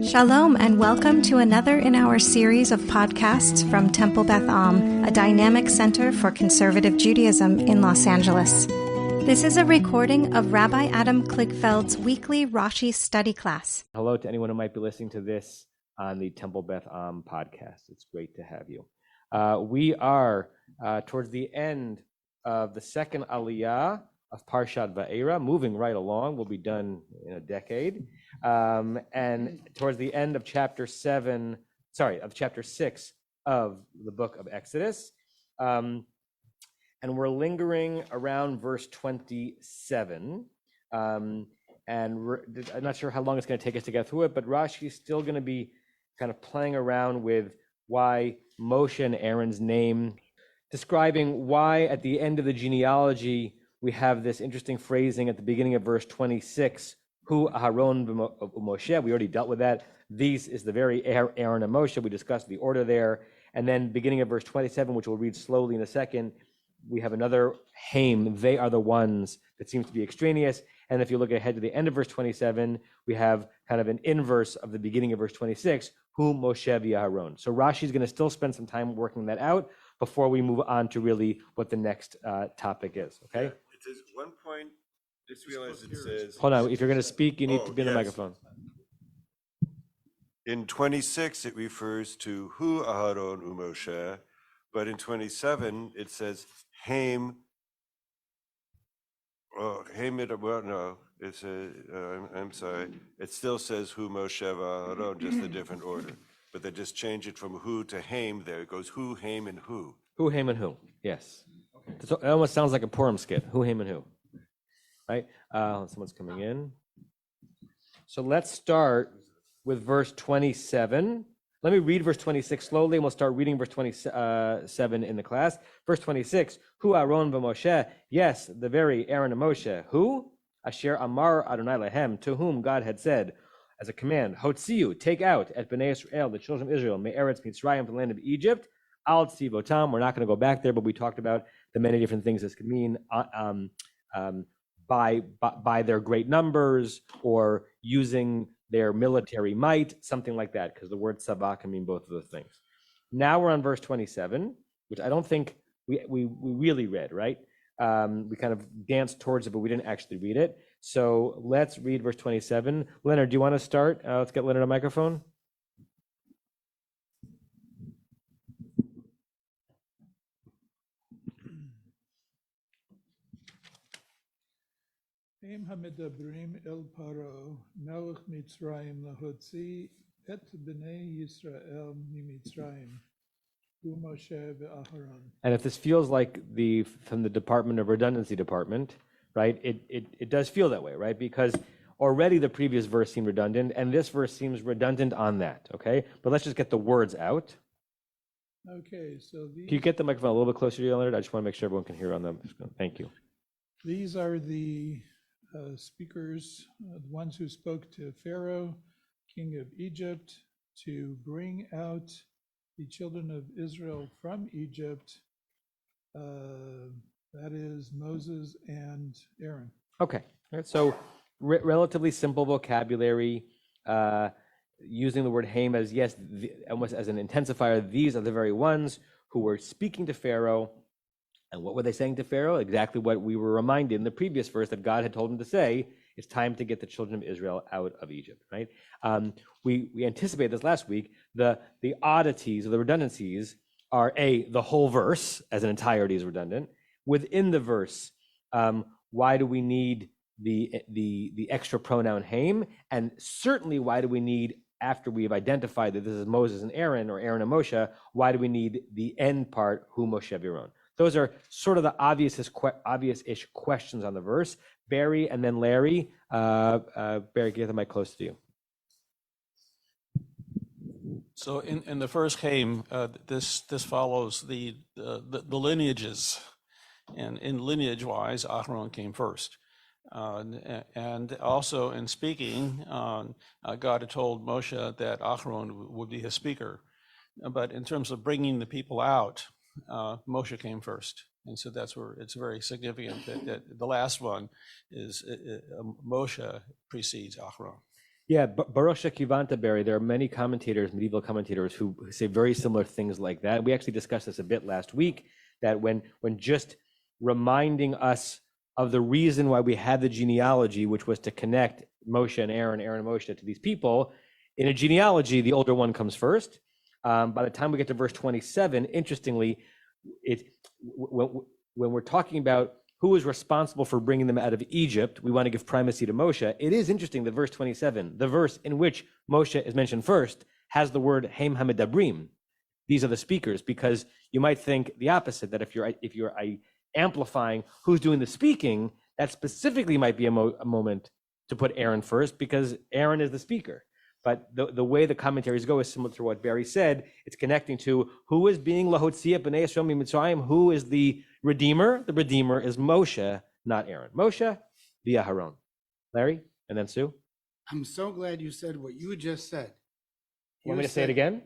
Shalom and welcome to another in our series of podcasts from Temple Beth Am, a dynamic center for conservative Judaism in Los Angeles. This is a recording of Rabbi Adam Kligfeld's weekly Rashi study class. Hello to anyone who might be listening to this on the Temple Beth Am podcast. It's great to have you. We are towards the end of the second aliyah of Parshat Va'era, moving right along. We'll be done in a decade. And towards the end of chapter 6 of the book of Exodus. And we're lingering around verse 27. And I'm not sure how long it's going to take us to get through it, but Rashi is still going to be kind of playing around with why Moshe and Aaron's name, describing why at the end of the genealogy we have this interesting phrasing at the beginning of verse 26, Hu Aharon Moshe. We already dealt with that. These is the very Aaron and Moshe. We discussed the order there. And then beginning of verse 27, which we'll read slowly in a second, we have another Haim. They are the ones that seems to be extraneous. And if you look ahead to the end of verse 27, we have kind of an inverse of the beginning of verse 26, Hu Moshe v'Aharon. So Rashi is going to still spend some time working that out before we move on to really what the next topic is. Okay? Yeah, it says 1 point. Just realize it says. Hold on. If you're going to speak, you need to be in the microphone. In 26, it refers to Hu Aharon u'Moshe, but in 27, it says Haim. Oh, Haim. Well, no, it's I'm sorry. It still says Hu Moshe v'Aharon, just a different order. But they just change it from Hu to Haim. There it goes Hu, Haim, and Hu. Hu, Haim, and Hu. Yes. Okay. It almost sounds like a Purim skit. Hu, Haim, and Hu. Right? Someone's coming in. So let's start with verse 27. Let me read verse 26 slowly, and we'll start reading verse 27 in the class. Verse 26, Hu Aaron v'Moshe, yes, the very Aaron and Moshe. Who? Asher Amar Adonai Lehem, to whom God had said, as a command, Hotziu, take out at Bnei Israel, the children of Israel, Me'eretz Mitzrayim, from the land of Egypt, Al Tzivotam. We're not going to go back there, but we talked about the many different things this could mean. By their great numbers or using their military might, something like that, because the word sabah can mean both of those things. Now we're on verse 27, which I don't think we really read, right? We kind of danced towards it, but we didn't actually read it. So let's read verse 27. Leonard, do you want to start? Let's get Leonard a microphone. הם המדברים אל פרעה, מלך מצרים, להוציא את בני ישראל ממצרים, הוא משה ואהרון. And if this feels like from the Department of Redundancy Department, right, it does feel that way, right? Because already the previous verse seemed redundant, and this verse seems redundant on that, okay? But let's just get the words out. Okay, so Can you get the microphone a little bit closer to you, Leonard? I just want to make sure everyone can hear on them. Thank you. these are the speakers, the ones who spoke to Pharaoh, king of Egypt, to bring out the children of Israel from Egypt. That is Moses and Aaron. Okay, all right, so relatively simple vocabulary, using the word Haim as, yes, almost as an intensifier. These are the very ones who were speaking to Pharaoh. And what were they saying to Pharaoh? Exactly what we were reminded in the previous verse that God had told him to say. It's time to get the children of Israel out of Egypt, right? We anticipated this last week. The oddities or the redundancies are the whole verse as an entirety is redundant. Within the verse, why do we need the extra pronoun Haim? And certainly, why do we need, after we've identified that this is Moses and Aaron, or Aaron and Moshe, why do we need the end part, Hu Moshe v'Aaron? Those are sort of the obvious-ish questions on the verse. Barry and then Larry. Barry, get the mic close to you. So in the first Haim, this follows the lineages, and in lineage-wise, Aharon came first. And also in speaking, God had told Moshe that Aharon would be his speaker. But in terms of bringing the people out, Moshe came first. And so that's where it's very significant that the last one is Moshe precedes Aharon. Yeah, Baruch Shekivanta, Barry, there are many commentators, medieval commentators, who say very similar things like that. We actually discussed this a bit last week, that when just reminding us of the reason why we had the genealogy, which was to connect Moshe and Aaron and Moshe to these people, in a genealogy, the older one comes first. By the time we get to verse 27, interestingly, when we're talking about who is responsible for bringing them out of Egypt, we want to give primacy to Moshe. It is interesting that verse 27, the verse in which Moshe is mentioned first, has the word Haim Hamedabrim. These are the speakers, because you might think the opposite, that if you're amplifying who's doing the speaking, that specifically might be a moment to put Aaron first, because Aaron is the speaker. But the way the commentaries go is similar to what Barry said. It's connecting to who is being Lahotziah B'nai Yisrael Mitzrayim, who is the Redeemer. The Redeemer is Moshe, not Aaron. Moshe via Aaron. Larry, and then Sue. I'm so glad you said what you just said. You want me to say it again?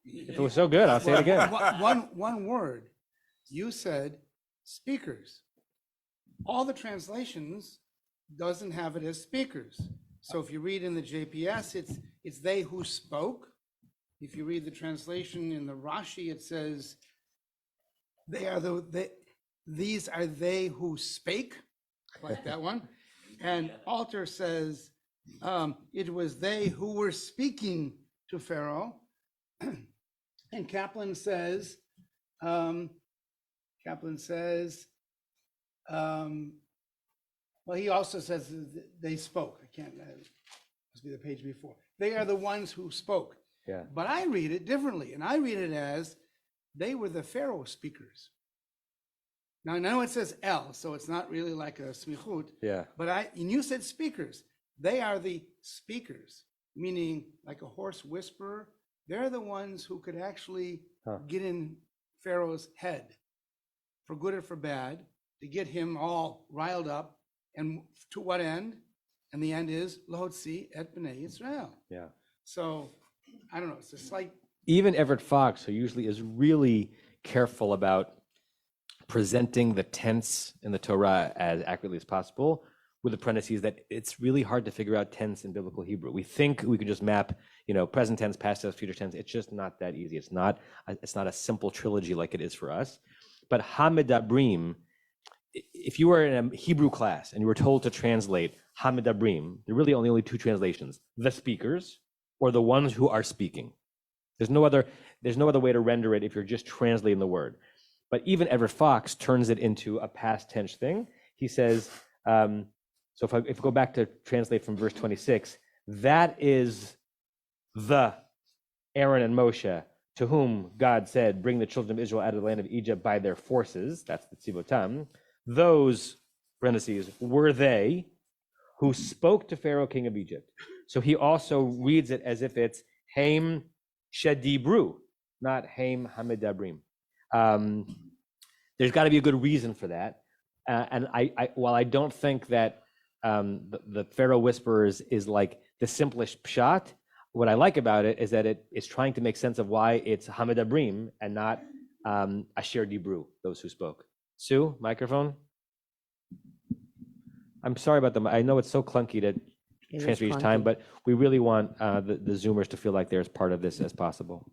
If it was so good, I'll say it again. One word. You said speakers. All the translations doesn't have it as speakers. So if you read in the JPS, it's they who spoke. If you read the translation in the Rashi, it says these are they who spake, like that one. And Alter says it was they who were speaking to Pharaoh. And Kaplan says, well, he also says they spoke. I can't, must be the page before. They are the ones who spoke. Yeah. But I read it differently, and I read it as they were the Pharaoh speakers. Now, I know it says El, so it's not really like a smichut. Yeah. But and you said speakers. They are the speakers, meaning like a hoarse whisperer. They're the ones who could actually get in Pharaoh's head, for good or for bad, to get him all riled up. And to what end? And the end is Lahotzi et B'nai Yisrael. Yeah. So I don't know. It's a slight. Even Everett Fox, who usually is really careful about presenting the tense in the Torah as accurately as possible, with the parentheses that it's really hard to figure out tense in biblical Hebrew. We think we could just map, present tense, past tense, future tense. It's just not that easy. It's not a simple trilogy like it is for us. But Hamedabrim, if you were in a Hebrew class and you were told to translate Hamedabrim, there are really only two translations: the speakers or the ones who are speaking. There's no other way to render it if you're just translating the word. But even Everett Fox turns it into a past tense thing. He says, so if we go back to translate from verse 26, that is the Aaron and Moshe to whom God said, bring the children of Israel out of the land of Egypt by their forces. That's the Tzivotam. Those, parentheses, were they who spoke to Pharaoh, king of Egypt. So he also reads it as if it's Haim Shedibru, not Haim Hamedabrim. There's got to be a good reason for that. And while I don't think that the Pharaoh Whisperers is like the simplest pshat, what I like about it is that it is trying to make sense of why it's Hamedabrim and not Asher Dibru, those who spoke. Sue, microphone. I'm sorry about them. I know it's so clunky to transfer each time, but we really want the Zoomers to feel like they're as part of this as possible.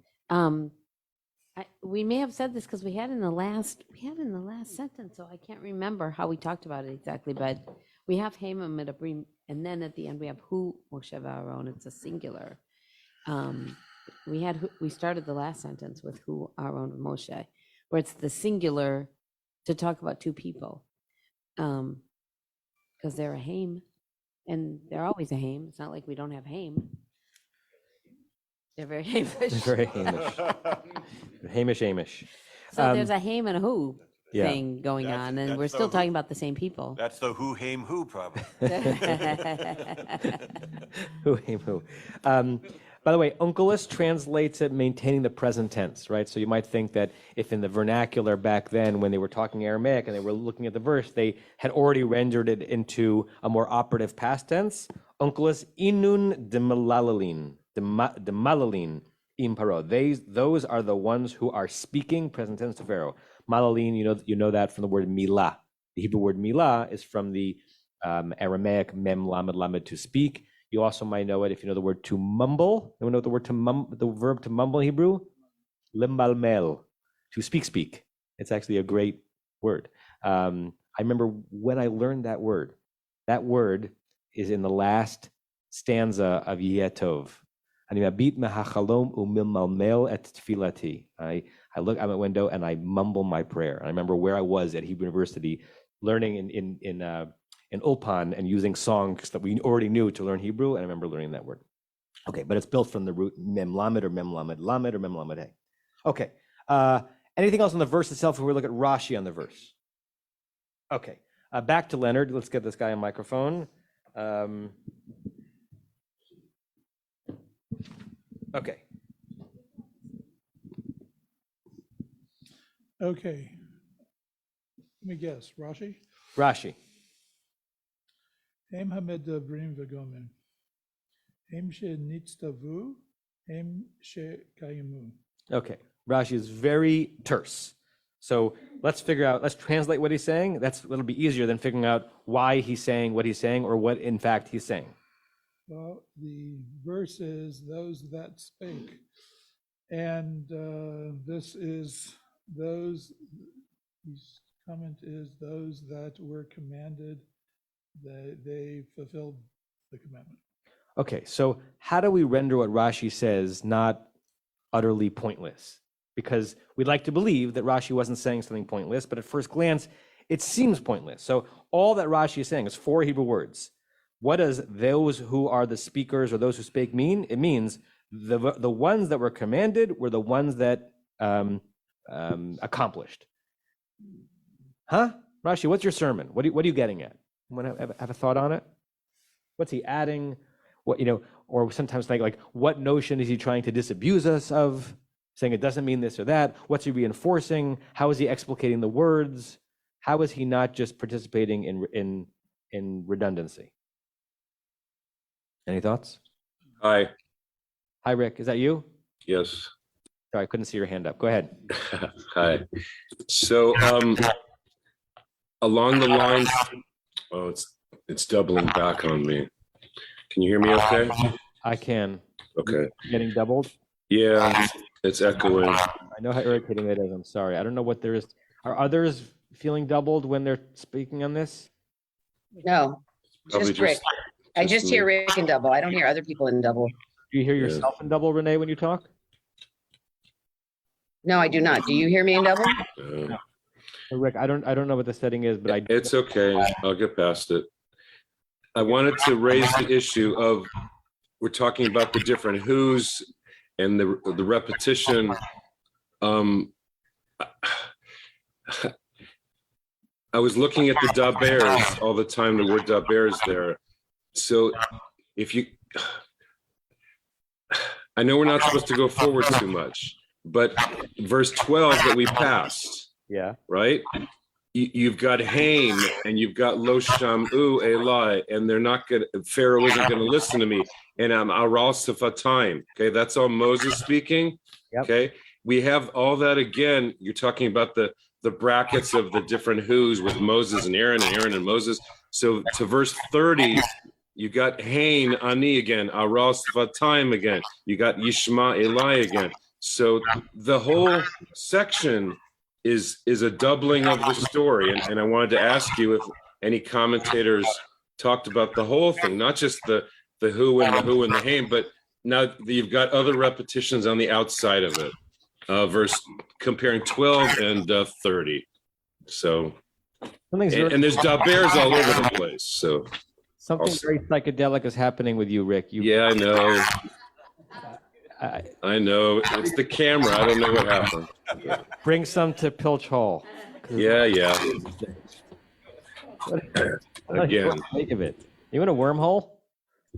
We may have said this because we had in the last sentence, so I can't remember how we talked about it exactly, but we have Haim and Medabrim, and then at the end we have Hu Moshe Aaron. It's a singular. We started the last sentence with Hu Aaron and Moshe, where it's the singular to talk about two people, because they're a Haim, and they're always a Haim. It's not like we don't have Haim. They're very Hamish. Very Hamish. Hamish. So there's a Haim and a Hu Yeah. thing going on, and we're that's still the talking about the same people. That's the who, hame, who problem. Who. By the way, Onkelos translates it maintaining the present tense, right? So you might think that if in the vernacular back then, when they were talking Aramaic and they were looking at the verse, they had already rendered it into a more operative past tense. Onkelos inun demalalin, demalalin im paro. Those are the ones who are speaking present tense to Pharaoh. Malalin, you know that from the word milah. The Hebrew word milah is from the Aramaic mem lamed lamed, to speak. You also might know it if you know the word to mumble. Anyone know the word the verb to mumble in Hebrew? Limbalmel, to speak. It's actually a great word. I remember when I learned that word. That word is in the last stanza of Yeh Tov. Ani mabit mehachalom umilmalmel et tefilati. I look out my window and I mumble my prayer. I remember where I was at Hebrew University, learning in Ulpan and using songs that we already knew to learn Hebrew, and I remember learning that word. Okay, but it's built from the root mem lamed or mem lamed lamed or mem lamed hey. Okay. Anything else on the verse itself before we look at Rashi on the verse? Okay. Back to Leonard. Let's get this guy a microphone. Okay. Okay. Let me guess. Rashi? Rashi. Hem hamedabrim v'gomen. Hem shenitztavu. Hem shekayimu. Okay. Rashi is very terse. So let's translate what he's saying. It'll be easier than figuring out why he's saying what he's saying or what in fact he's saying. Well, the verse is those that spake. And this is those, his comment is those that were commanded, they fulfilled the commandment. Okay, so how do we render what Rashi says not utterly pointless? Because we'd like to believe that Rashi wasn't saying something pointless, but at first glance, it seems pointless. So all that Rashi is saying is 4 Hebrew words. What does those who are the speakers or those who spake mean? It means the ones that were commanded were the ones that accomplished. Huh? Rashi, what's your sermon? What are you getting at? Want to have a thought on it? What's he adding? What, or sometimes think like, what notion is he trying to disabuse us of? Saying it doesn't mean this or that. What's he reinforcing? How is he explicating the words? How is he not just participating in redundancy? Any thoughts? Hi. Hi, Rick. Is that you? Yes. Sorry, I couldn't see your hand up. Go ahead. Hi. So, along the lines, oh, it's doubling back on me. Can you hear me okay? I can. Okay. Getting doubled? Yeah, it's echoing. I know how irritating that is. I'm sorry. I don't know what there is. Are others feeling doubled when they're speaking on this? No, Probably just Rick. I just me. hear Rick in double. I don't hear other people in double. Do you hear yourself in double, Renee, when you talk? No, I do not. Do you hear me in double? Rick, I don't know what the setting is, but It's okay. I'll get past it. I wanted to raise the issue of, we're talking about the different who's and the repetition. I was looking at the dabers all the time, the word dabers there. So if you, I know we're not supposed to go forward too much, but verse 12 that we passed, yeah, right? You've got Haim and you've got Lo Shamu Eli, and they're not going to, Pharaoh isn't going to listen to me. And I'm Aral Sifatayim. Okay, that's all Moses speaking. Yep. Okay, we have all that again. You're talking about the brackets of the different who's with Moses and Aaron and Moses. So to verse 30, you got Hain, Ani again, Aral Sifatayim again. You got Yishma Eli again. So the whole section is a doubling of the story. And I wanted to ask you if any commentators talked about the whole thing, not just the who and the Haim, but now you've got other repetitions on the outside of it. Verse comparing 12 and 30. So, and there's dabers all over the place. So something very psychedelic is happening with you, Rick. Yeah, I know. I know. It's the camera. I don't know what happened. Bring some to Pilch Hall. Yeah. Again. Think of it. You in a wormhole?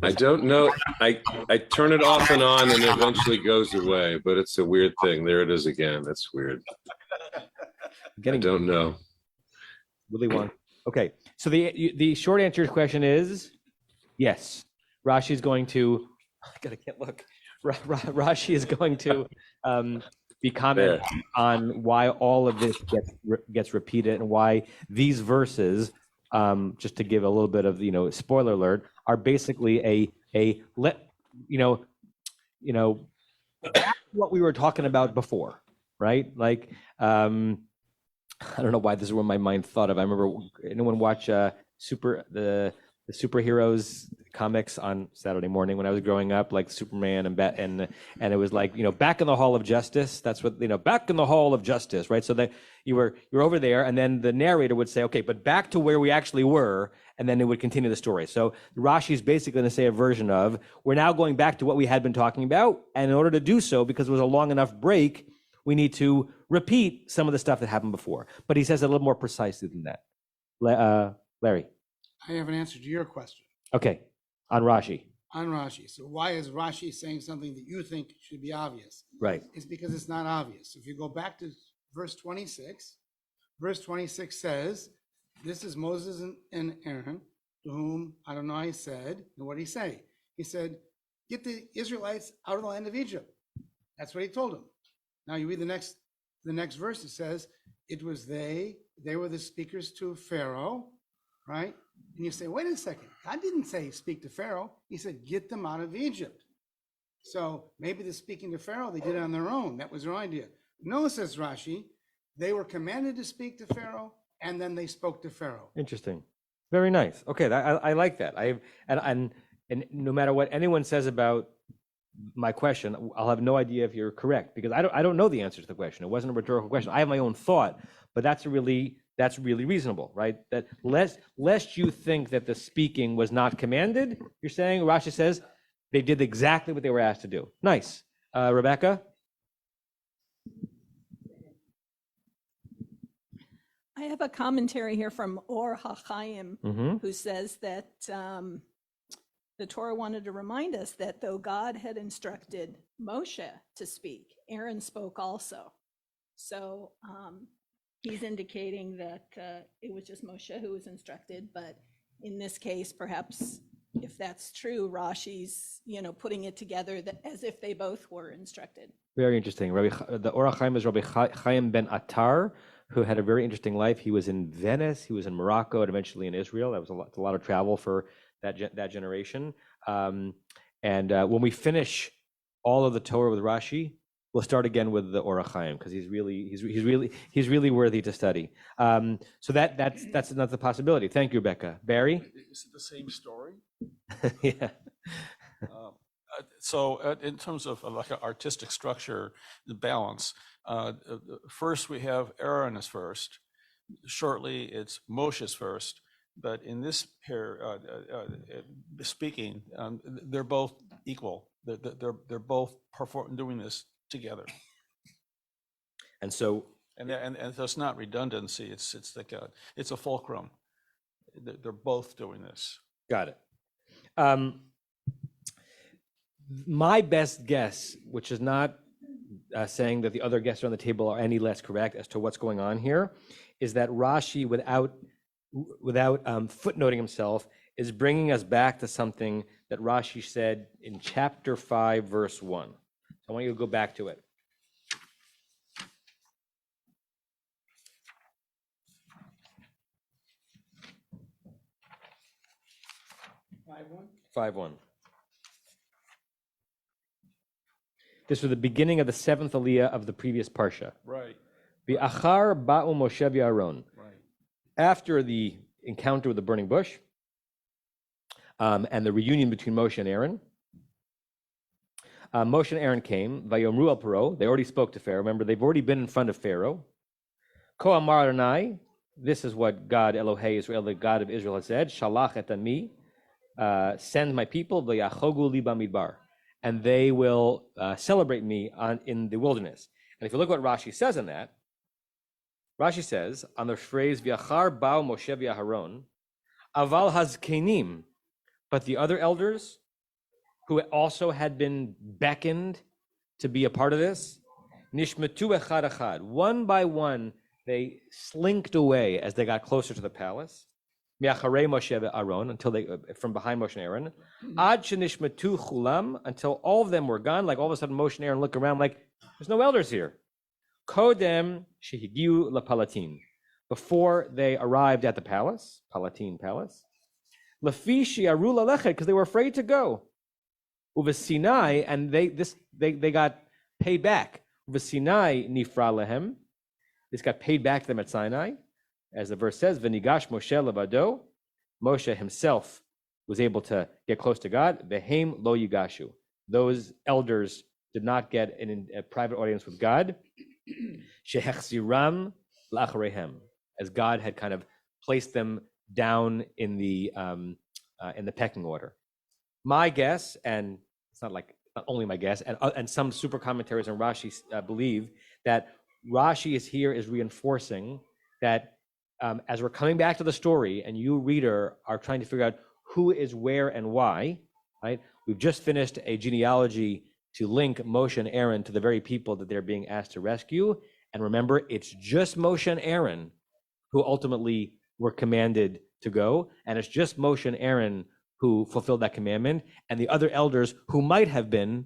I don't know. I turn it off and on and it eventually goes away, but it's a weird thing. There it is again. That's weird. I don't know. Really want. Okay. So the short answer to your question is yes. Rashi is going to. I can't look. Rashi is going to be commenting on why all of this gets repeated and why these verses, just to give a little bit of spoiler alert, are basically what we were talking about before, right? Like, I don't know why this is where my mind thought of. I remember anyone watch the superheroes comics on Saturday morning when I was growing up, like Superman and it was like, back in the Hall of Justice. That's what, back in the Hall of Justice, right? So that you're over there, and then the narrator would say, okay, but back to where we actually were, and then it would continue the story. So Rashi is basically going to say a version of, we're now going back to what we had been talking about, and in order to do so, because it was a long enough break, we need to repeat some of the stuff that happened before. But he says it a little more precisely than that. Larry. I have an answer to your question. Okay, on Rashi. On Rashi. So why is Rashi saying something that you think should be obvious? Right. It's because it's not obvious. If you go back to verse 26 says, this is Moses and Aaron, to whom Adonai said, and what did he say? He said, get the Israelites out of the land of Egypt. That's what he told them. Now you read the next verse, it says, it was they were the speakers to Pharaoh, right? And you say, wait a second, God didn't say speak to Pharaoh. He said, get them out of Egypt. So maybe the speaking to Pharaoh, they did it on their own. That was their idea. No, says Rashi, they were commanded to speak to Pharaoh, and then they spoke to Pharaoh. Interesting. Very nice. Okay, I like that. And no matter what anyone says about my question, I'll have no idea if you're correct, because I don't know the answer to the question. It wasn't a rhetorical question. I have my own thought, but that's really reasonable, right? That lest you think that the speaking was not commanded, you're saying, Rashi says, they did exactly what they were asked to do. Nice. Rebecca? I have a commentary here from Or HaChaim, who says that the Torah wanted to remind us that though God had instructed Moshe to speak, Aaron spoke also. So he's indicating that it was just Moshe who was instructed, but in this case, perhaps if that's true, Rashi's, putting it together as if they both were instructed. Very interesting. The Or HaChaim is Rabbi Chaim ben Attar, who had a very interesting life. He was in Venice, he was in Morocco, and eventually in Israel. That was a lot of travel for that generation. And when we finish all of the Torah with Rashi, we'll start again with the Or HaChaim, because he's really worthy to study. So that's another possibility. Thank you, Rebecca. Barry? Is it the same story? Yeah. So in terms of like an artistic structure, the balance, first we have Aaron is first. Shortly, it's Moshe's first. But in this pair, speaking, they're both equal. They're both doing this together. And so, and so it's not redundancy. It's like it's a fulcrum. They're both doing this. Got it. My best guess, which is not saying that the other guests on the table are any less correct as to what's going on here, is that Rashi, without footnoting himself, is bringing us back to something that Rashi said in chapter 5, verse 1. So I want you to go back to it. 5:1. This was the beginning of the 7th aliyah of the previous parsha. Right. V'achar ba'u Moshe v'Aaron. Right. After the encounter with the burning bush and the reunion between Moshe and Aaron, Moshe and Aaron came. Vayomru al Paro. They already spoke to Pharaoh. Remember, they've already been in front of Pharaoh. Ko amar Adonai. This is what God, Elohei Israel, the God of Israel, has said. Shalach et ami. Send my people. V'yachogu li bamidbar. And they will celebrate me in the wilderness. And if you look what Rashi says on that, Rashi says on the phrase "V'achar ba'u Moshe v'Aharon," aval hazkenim, but the other elders who also had been beckoned to be a part of this, nishmetu echad echad, one by one, they slinked away as they got closer to the palace. Mi'acharei Moshe v'Aaron, until they from behind Moshe and Aaron, ad shenishmetu chulam, until all of them were gone. Like all of a sudden, Moshe and Aaron look around, like there's no elders here. Kodem shehigiu lapalatin, before they arrived at the palace, Palatine palace. Lafi shi'aru lalechet, because they were afraid to go. Uva Sinai, and they got paid back. Uva Sinai nifra lehem. This got paid back to them at Sinai, as the verse says. V'nigash Moshe levado. Moshe himself was able to get close to God. Vehem lo yigashu. Those elders did not get a private audience with God. Shehechziram la'acharehem, as God had kind of placed them down in the pecking order. My guess, and it's not only my guess, and some super commentaries on Rashi believe that Rashi is reinforcing that as we're coming back to the story, and you, reader, are trying to figure out who is where and why, right? We've just finished a genealogy to link Moshe and Aaron to the very people that they're being asked to rescue. And remember, it's just Moshe and Aaron who ultimately were commanded to go. And it's just Moshe and Aaron who fulfilled that commandment. And the other elders who might have been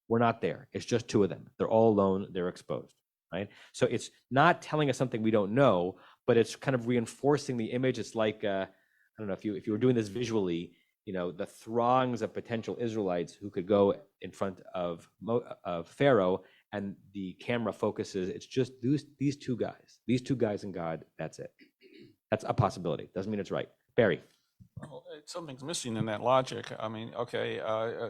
were not there. It's just two of them. They're all alone. They're exposed, right? So it's not telling us something we don't know, but it's kind of reinforcing the image. It's like, I don't know, if you were doing this visually, the throngs of potential Israelites who could go in front of Pharaoh, and the camera focuses, it's just these two guys and God, that's it. That's a possibility. Doesn't mean it's right. Barry. Well, something's missing in that logic. I mean, okay,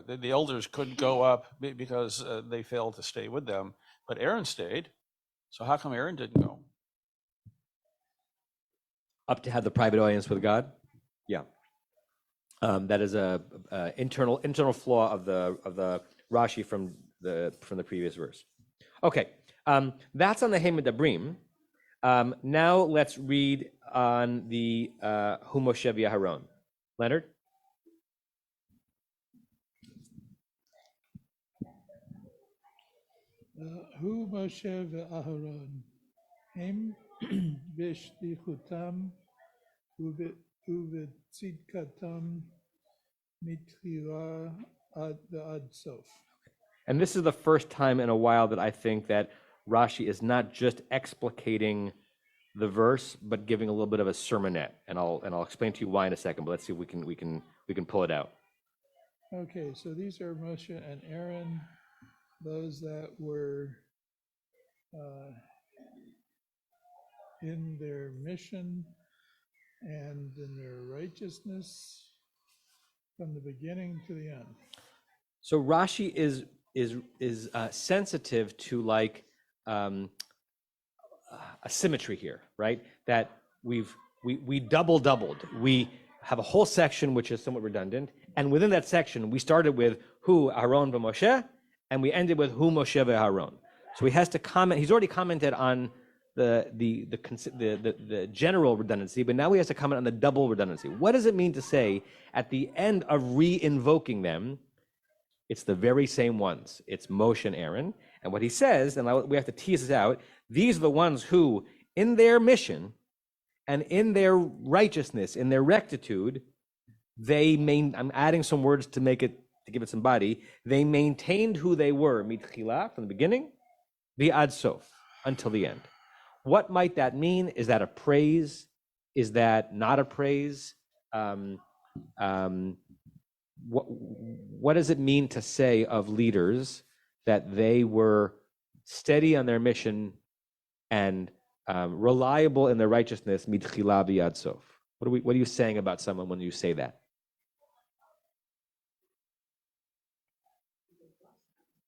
the elders could go up because they failed to stay with them, but Aaron stayed. So how come Aaron didn't go? Up to have the private audience with God? Yeah. That is a internal flaw of the Rashi from the previous verse. Okay, that's on the Hei Medabrim. Now let's read on the Hu Moshe v'Aharon. Leonard? Hu Moshe v'Aharon hem b'shlichutam uvetzidkatam mitchila ad sof. And this is the first time in a while that I think that Rashi is not just explicating the verse, but giving a little bit of a sermonette. And I'll explain to you why in a second. But let's see if we can pull it out. Okay, so these are Moshe and Aaron, those that were in their mission and in their righteousness from the beginning to the end. So Rashi is sensitive to a symmetry here, right? That we doubled. We have a whole section which is somewhat redundant, and within that section we started with Hu Aaron v'Moshe, and we ended with Hu Moshe v'Aaron. So he has to comment. He's already commented on the general redundancy, but now he has to comment on the double redundancy. What does it mean to say at the end of re-invoking them, it's the very same ones? It's Moshe and Aaron. And what he says, and we have to tease this out, these are the ones who, in their mission and in their righteousness, in their rectitude, I'm adding some words to give it some body, they maintained who they were, mitchila, from the beginning, v'ad sof, until the end. What might that mean? Is that a praise? Is that not a praise? What does it mean to say of leaders that they were steady on their mission and reliable in their righteousness, mitchila v'ad sof? What are you saying about someone when you say that?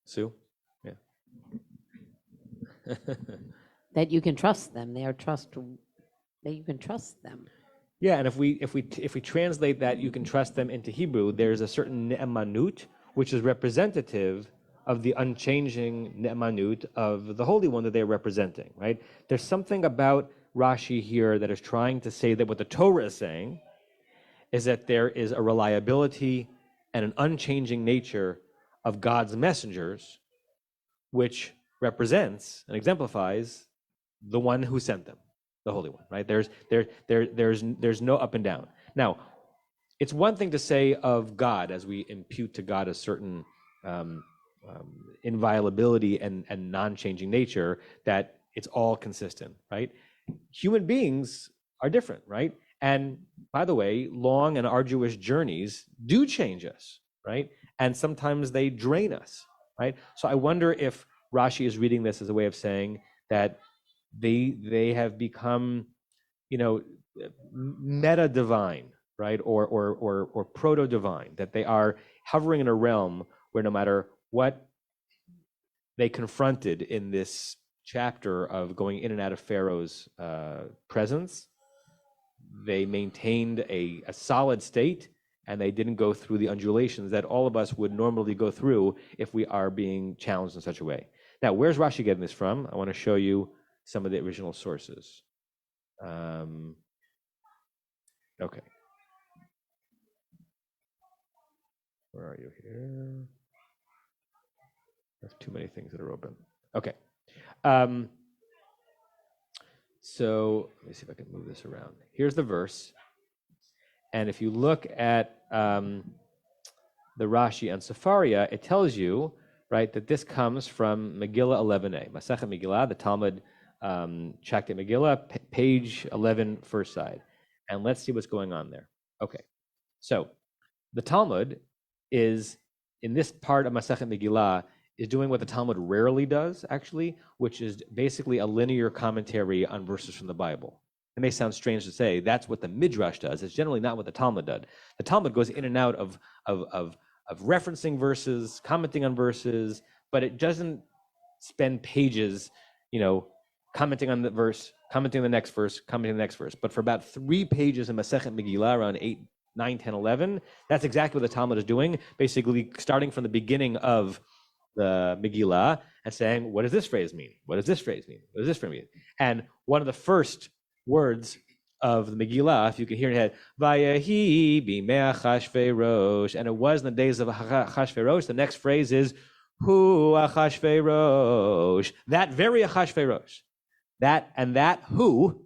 Sue? Yeah. That you can trust them. That you can trust them. Yeah, and if we translate that you can trust them into Hebrew, there's a certain ne'emanut, which is representative of the unchanging ne'emanut of the Holy One that they're representing, right? There's something about Rashi here that is trying to say that what the Torah is saying is that there is a reliability and an unchanging nature of God's messengers, which represents and exemplifies the one who sent them, the Holy One, right? There's no up and down. Now, it's one thing to say of God, as we impute to God a certain inviolability and non-changing nature, that it's all consistent, right? Human beings are different, right? And by the way, long and arduous journeys do change us, right? and sometimes they drain us, right? So I wonder if Rashi is reading this as a way of saying that they have become, meta divine, right, or proto divine, that they are hovering in a realm where no matter what they confronted in this chapter of going in and out of Pharaoh's presence, they maintained a solid state, and they didn't go through the undulations that all of us would normally go through if we are being challenged in such a way. Now, where's Rashi getting this from? I want to show you some of the original sources. Okay. Where are you here? There's too many things that are open. Okay. So let me see if I can move this around. Here's the verse. And if you look at the Rashi and Sefaria, it tells you, right, that this comes from Megillah 11a, Masechet Megillah, the Talmud, Tractate Megillah, page 11, first side. And let's see what's going on there. Okay. So the Talmud is, in this part of Masechet Megillah, is doing what the Talmud rarely does, actually, which is basically a linear commentary on verses from the Bible. It may sound strange to say that's what the Midrash does. It's generally not what the Talmud does. The Talmud goes in and out of referencing verses, commenting on verses, but it doesn't spend pages, commenting on the verse, commenting on the next verse, commenting on the next verse. But for about 3 pages in Masechet Megillah, around 8, 9, 10, 11, that's exactly what the Talmud is doing, basically starting from the beginning of the Megillah and saying, what does this phrase mean? What does this phrase mean? What does this phrase mean? And one of the first words of the Megillah, if you can hear it, had Vayehi b'mei Achashverosh, and it was in the days of Achashverosh. The next phrase is Hu Achashverosh, that very Achashverosh. That who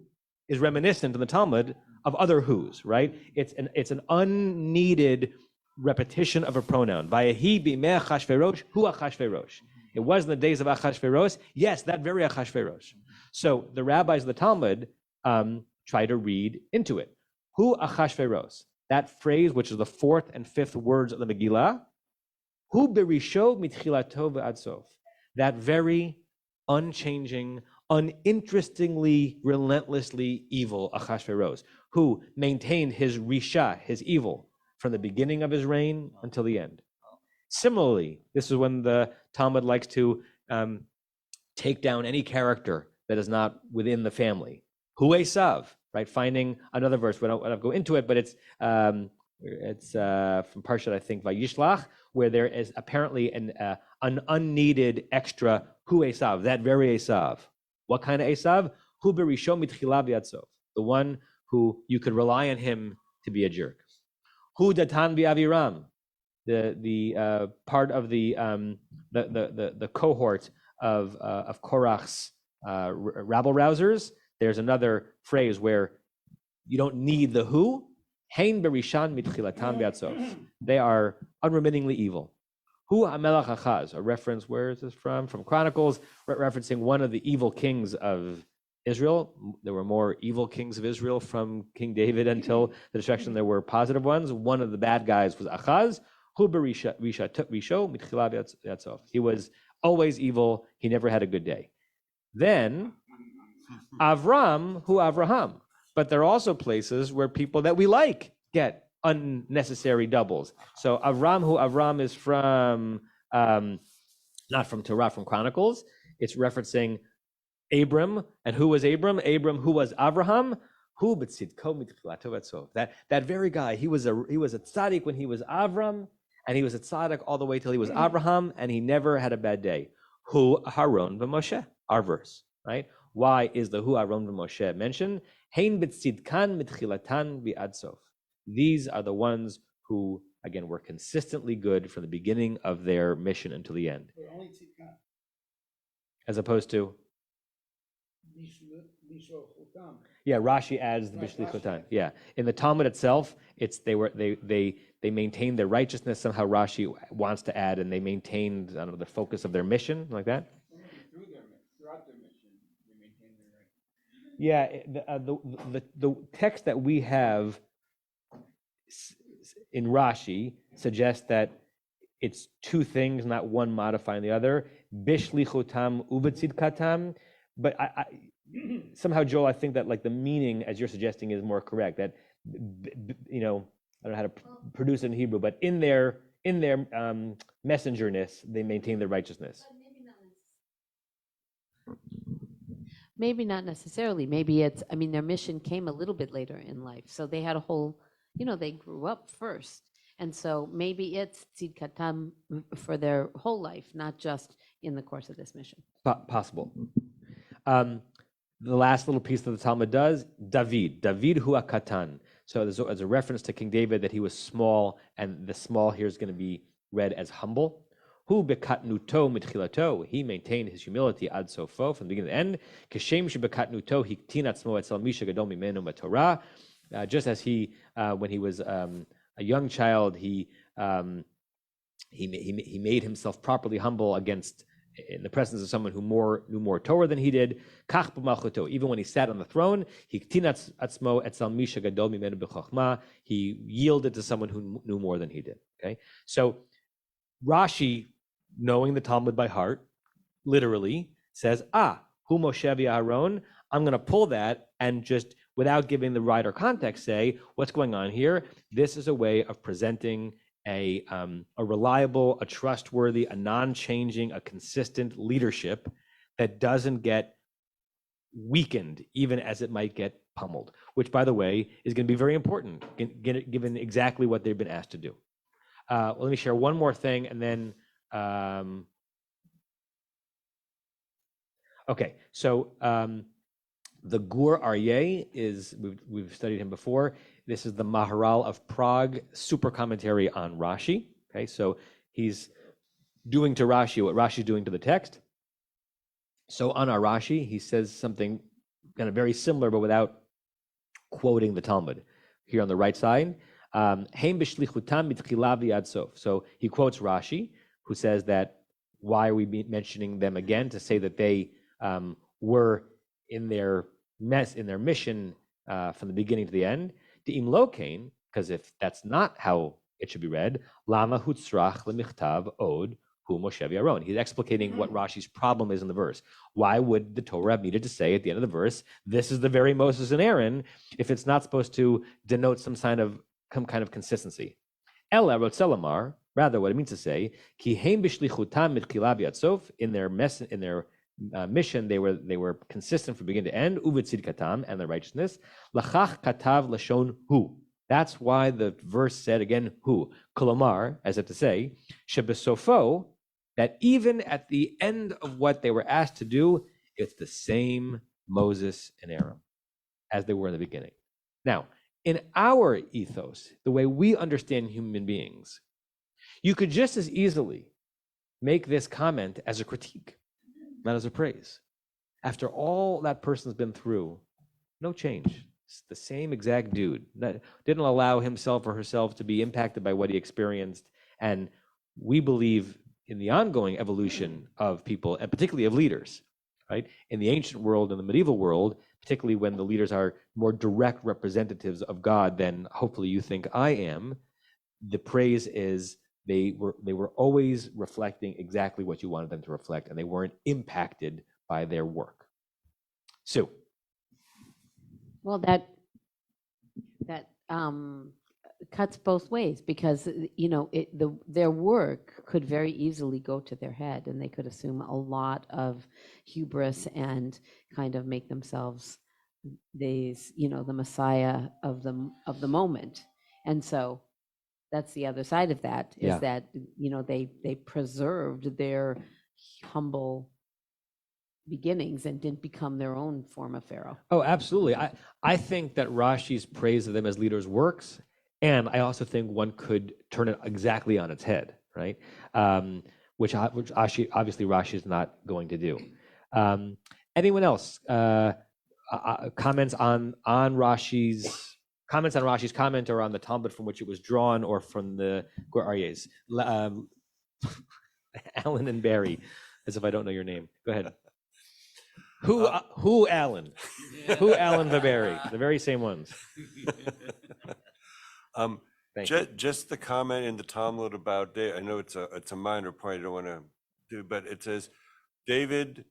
is reminiscent in the Talmud of other who's, right? It's an unneeded repetition of a pronoun. Vayehi b'mei Achashverosh, Hu Achashverosh. It was in the days of Achashverosh. Yes, that very Achashverosh. So the rabbis of the Talmud try to read into it. Hu Achashverosh. That phrase, which is the 4th and 5th words of the Megillah, Hu berisho mitchilato v'ad sof. That very unchanging, uninterestingly, relentlessly evil Achashverosh, who maintained his risha, his evil, from the beginning of his reign until the end. Similarly, this is when the Talmud likes to take down any character that is not within the family. Hu Esav, right? Finding another verse. We don't go into it, but it's from Parshat, I think, Vayishlach, where there is apparently an unneeded extra Hu Esav, that very Esav. What kind of Esav? Hu berisho mitchila v'ad sof, the one who you could rely on him to be a jerk. Hu datan v'aviram, the part of the cohort of Korach's rabble rousers. There's another phrase where you don't need the who. Hein berishan mitchilatan v'ad sof. They are unremittingly evil. Hu hamelach Achaz, a reference, where is this from? From Chronicles, referencing one of the evil kings of Israel. There were more evil kings of Israel from King David until the destruction. There were positive ones. One of the bad guys was Achaz. Hu berisho mitchila v'ad sof. He was always evil. He never had a good day. Then Avram, hu Avraham. But there are also places where people that we like get unnecessary doubles. So Avram, hu Avram, is from, not from Torah, from Chronicles. It's referencing Abram. And who was Abram? Abram, who was Avraham? Hu b'tzidko mitchilato v'ad sof. That very guy, he was a tzaddik when he was Avram, and he was a tzaddik all the way till he was Avraham, and he never had a bad day. Hu Aharon v'Moshe, our verse, right? Why is the Hu Aharon v'Moshe mentioned? Hein b'tzidkan mitchilatan v'ad sof. These are the ones who, again, were consistently good from the beginning of their mission until the end. As opposed to? Yeah, Rashi adds the Bishlichutan. Yeah, in the Talmud itself, it's they maintained their righteousness. Somehow Rashi wants to add, and they maintained, I don't know, the focus of their mission, like that. Throughout their mission, they maintained their righteousness. Yeah, the text that we have in Rashi suggests that it's two things, not one modifying the other. Bishlichutam uvetzidkatam. But I somehow, Joel, I think that like the meaning, as you're suggesting, is more correct. That I don't know how to produce it in Hebrew, but in their messengerness, they maintain their righteousness. Maybe not necessarily. Maybe it's, their mission came a little bit later in life. So they had a whole, they grew up first. And so maybe it's tzidkatam for their whole life, not just in the course of this mission. Possible. The last little piece that the Talmud does, David hu katan. So there's a reference to King David that he was small, and the small here is going to be read as humble. Hu bekatnuto mitchilato. He maintained his humility ad sofo, from the beginning to the end. Keshem shebekatnuto hiktin atzmo etzel misha gadol mimenu b'Torah. Just as he, when he was a young child, he made himself properly humble in the presence of someone who knew more Torah than he did. Kach b'malchuto. Even when he sat on the throne, hiktin atzmo etzel misha gadol mimenu b'chochma. He yielded to someone who knew more than he did. Okay, so Rashi, knowing the Talmud by heart, literally says, hu Moshe v'Aaron. I'm going to pull that and just, without giving the wider context, say, what's going on here? This is a way of presenting a reliable, a trustworthy, a non-changing, a consistent leadership that doesn't get weakened, even as it might get pummeled, which, by the way, is going to be very important, given exactly what they've been asked to do. Let me share one more thing, and then, okay, so the Gur Aryeh is, we've studied him before. This is the Maharal of Prague, super commentary on Rashi. Okay, so he's doing to Rashi what Rashi's doing to the text. So on our Rashi, he says something kind of very similar, but without quoting the Talmud. Here on the right side, so he quotes Rashi, who says that, why are we mentioning them again? To say that they were in their mission from the beginning to the end. De'im lo kain, because if that's not how it should be read, lama hutzrach lemichtav od hu Moshe v'Aaron. He's explicating what Rashi's problem is in the verse. Why would the Torah have needed to say at the end of the verse, this is the very Moses and Aaron, if it's not supposed to denote some kind of consistency? Ella rotzelamar, rather what it means to say, ki heim b'shlichutam mitchila v'yatsof, in their mission, they were consistent from beginning to end, uvetzidkatam, and their righteousness. Lachach katav lashon hu. That's why the verse said again, hu. Kolomar, as if to say, shebesofo, that even at the end of what they were asked to do, it's the same Moses and Aaron as they were in the beginning. Now, in our ethos, the way we understand human beings, you could just as easily make this comment as a critique, not as a praise. After all that person's been through, no change. It's the same exact dude. Didn't allow himself or herself to be impacted by what he experienced. And we believe in the ongoing evolution of people, and particularly of leaders, right? In the ancient world and the medieval world, particularly when the leaders are more direct representatives of God than hopefully you think I am, the praise is they were always reflecting exactly what you wanted them to reflect, and they weren't impacted by their work. Sue. Well, that cuts both ways, because their work could very easily go to their head, and they could assume a lot of hubris and kind of make themselves the Messiah of the moment. And so that's the other side of that, is that they preserved their humble beginnings and didn't become their own form of Pharaoh. Oh, absolutely. I think that Rashi's praise of them as leaders works, and I also think one could turn it exactly on its head, right? Which obviously Rashi is not going to do. Anyone else? Comments on Rashi's comment, or on the Talmud from which it was drawn, or from the Gur Aryehs? Alan and Barry, as if I don't know your name. Go ahead. Who Alan? Who Alan the Barry? The very same ones. Thank you. Just the comment in the Talmud about I know it's a minor point I don't want to do, but it says David,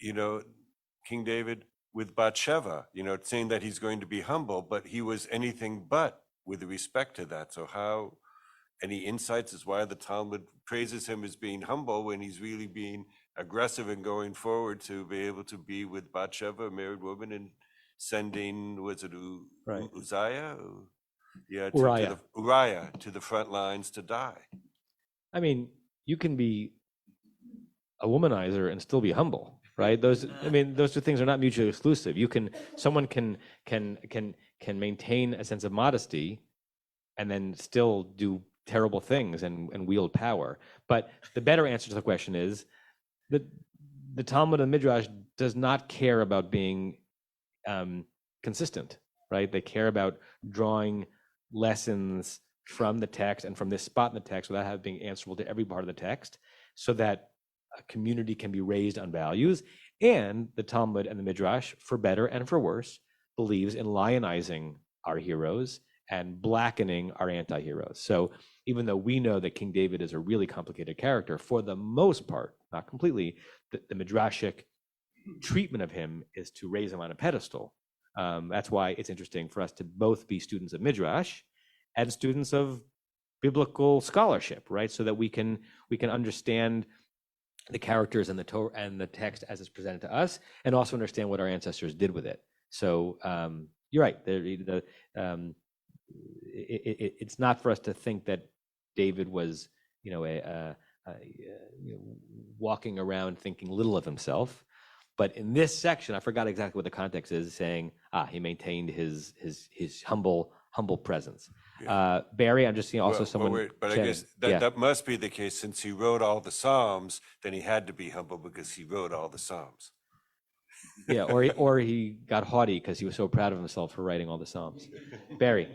King David with Bathsheba, it's saying that he's going to be humble, but he was anything but with respect to that. So how, any insights as why the Talmud praises him as being humble when he's really being aggressive and going forward to be able to be with Bathsheba, a married woman, and sending, was it Uzziah? Yeah, Uriah to the front lines to die. I mean, you can be a womanizer and still be humble, right? Those two things are not mutually exclusive. Someone can maintain a sense of modesty and then still do terrible things and wield power. But the better answer to the question is that the Talmud and Midrash does not care about being consistent, right? They care about drawing lessons from the text and from this spot in the text without having being answerable to every part of the text, so that a community can be raised on values. And the Talmud and the Midrash, for better and for worse, believes in lionizing our heroes and blackening our anti-heroes. So even though we know that King David is a really complicated character, for the most part, not completely, the Midrashic treatment of him is to raise him on a pedestal. That's why it's interesting for us to both be students of Midrash and students of biblical scholarship, right? So that we can understand the characters and the Torah and the text as it's presented to us, and also understand what our ancestors did with it. So you're right. It's not for us to think that David was, walking around thinking little of himself. But in this section, I forgot exactly what the context is, saying, he maintained his humble presence. Barry, I'm just seeing also someone. But I guess that must be the case, since he wrote all the Psalms, then he had to be humble because he wrote all the Psalms. Yeah, or he got haughty because he was so proud of himself for writing all the Psalms. Barry.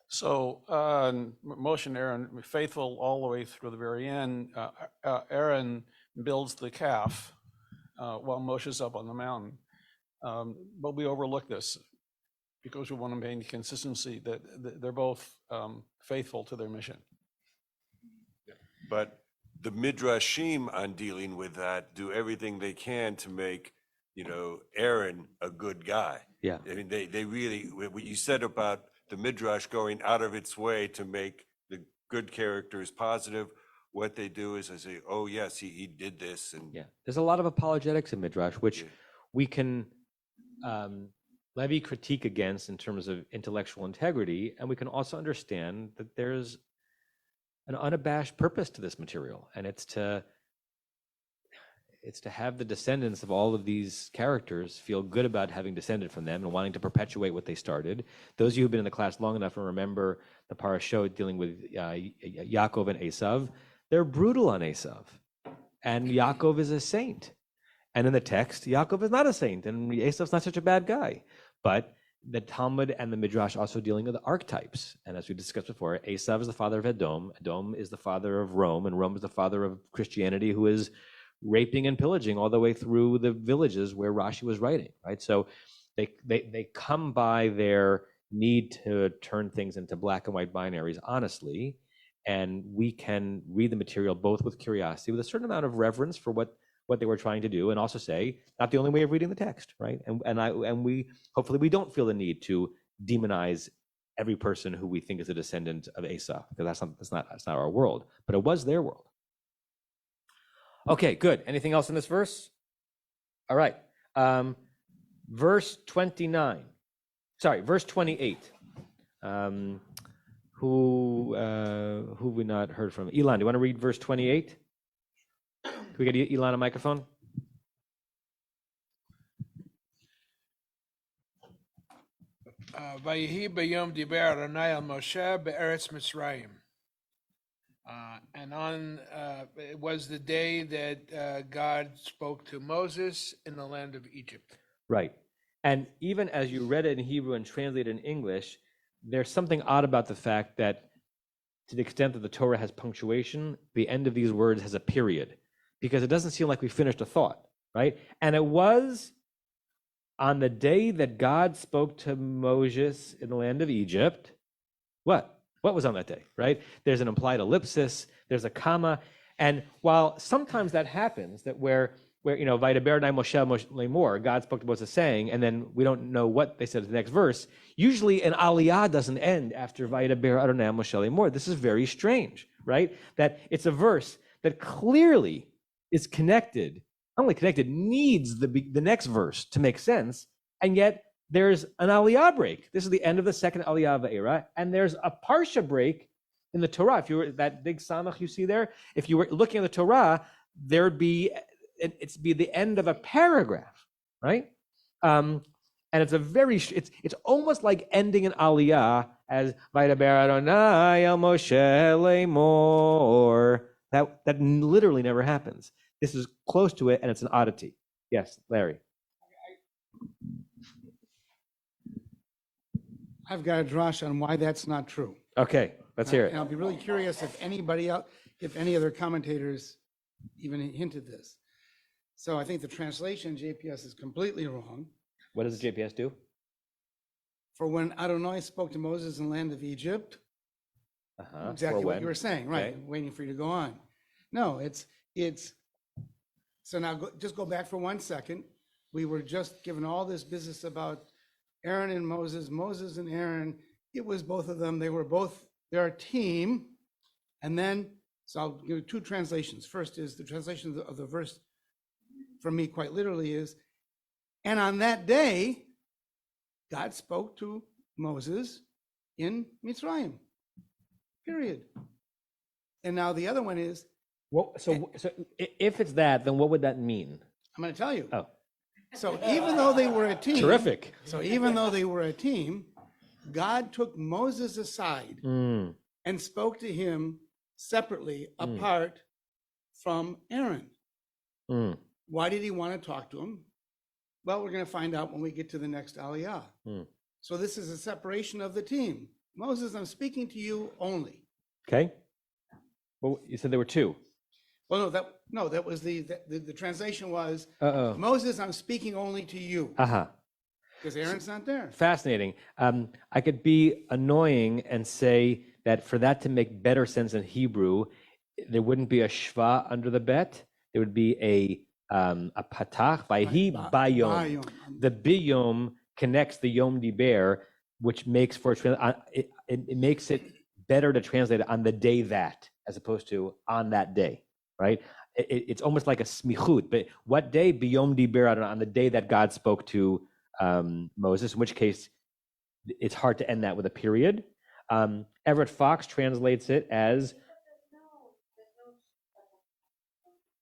So Moshe and Aaron, faithful all the way through the very end. Aaron builds the calf while Moshe's up on the mountain. But we overlook this because we want to maintain consistency, that they're both faithful to their mission. But the Midrashim, on dealing with that, do everything they can to make, Aaron a good guy. Yeah. I mean, they really, what you said about the Midrash going out of its way to make the good characters positive, what they do is they say, oh yes, he did this. And yeah, there's a lot of apologetics in Midrash, which we can levy critique against in terms of intellectual integrity, and we can also understand that there's an unabashed purpose to this material, and it's to have the descendants of all of these characters feel good about having descended from them and wanting to perpetuate what they started. Those of you who've been in the class long enough and remember the parashot dealing with Yaakov and Esav, they're brutal on Esav, and Yaakov is a saint. And in the text, Yaakov is not a saint, and Esav's not such a bad guy. But the Talmud and the Midrash also dealing with the archetypes. And as we discussed before, Esav is the father of Edom. Edom is the father of Rome, and Rome is the father of Christianity, who is raping and pillaging all the way through the villages where Rashi was writing, right? So they come by their need to turn things into black and white binaries honestly, and we can read the material both with curiosity, with a certain amount of reverence for what they were trying to do, and also say, not the only way of reading the text, right? And we hopefully we don't feel the need to demonize every person who we think is a descendant of Esau, because that's not our world, but it was their world. Okay, good. Anything else in this verse? All right. Verse 28. Who we not heard from? Elon, do you want to read verse 28? Can we get Elon a microphone? Vayehi bayom diber Adonai al Moshe be'eretz Mitzrayim. It was the day that God spoke to Moses in the land of Egypt. Right. And even as you read it in Hebrew and translated in English, there's something odd about the fact that to the extent that the Torah has punctuation, the end of these words has a period, because it doesn't seem like we finished a thought, right? And it was on the day that God spoke to Moses in the land of Egypt, What? What was on that day, right? There's an implied ellipsis, there's a comma. And while sometimes that happens, that where Vaydaber Adonai Moshe Lemor, God spoke to Moses saying, and then we don't know what they said in the next verse, usually an aliyah doesn't end after Vaydaber Adonai Moshe Lemor. This is very strange, right? That it's a verse that clearly is connected, not only connected, needs the next verse to make sense, and yet there's an aliyah break. This is the end of the second aliyah va'era, and there's a parsha break in the Torah. If you were that big samach you see there, if you were looking at the Torah, it'd be the end of a paragraph, right? And it's it's almost like ending an aliyah as Vaydaber Adonai el Moshe Lemor. That literally never happens. This is close to it, and it's an oddity. Yes, Larry. I've got a drush on why that's not true. Okay, let's hear And it. I'll be really curious if anybody else, if any other commentators even hinted this. So I think the translation JPS is completely wrong. What does the JPS do? For when Adonai spoke to Moses in the land of Egypt, exactly For what when? you were saying, right? Okay. Waiting for you to go on. No, it's. So now just go back for 1 second. We were just given all this business about Aaron and Moses and Aaron. It was both of them. They're a team. And then, so I'll give two translations. First is the translation of the verse from me quite literally is, and on that day, God spoke to Moses in Mitzrayim, period. And now the other one is, Well, so if it's that, then what would that mean? I'm going to tell you. Oh, So even though they were a team, terrific. So even though they were a team, God took Moses aside and spoke to him separately, apart from Aaron. Why did he want to talk to him? Well, we're going to find out when we get to the next aliyah. So this is a separation of the team. Moses, I'm speaking to you only. Okay. Well, you said there were two. Well, that was the translation was, Moses, I'm speaking only to you. Because Aaron's not there. Fascinating. I could be annoying and say that for that to make better sense in Hebrew, there wouldn't be a shva under the bet. There would be a patach, vayhi bayom. The biyom connects the yom diber, which makes for it makes it better to translate it on the day that, as opposed to on that day, right? It's almost like a smichut. But what day? Biyom diber, on the day that God spoke to Moses, in which case it's hard to end that with a period. Everett Fox translates it as,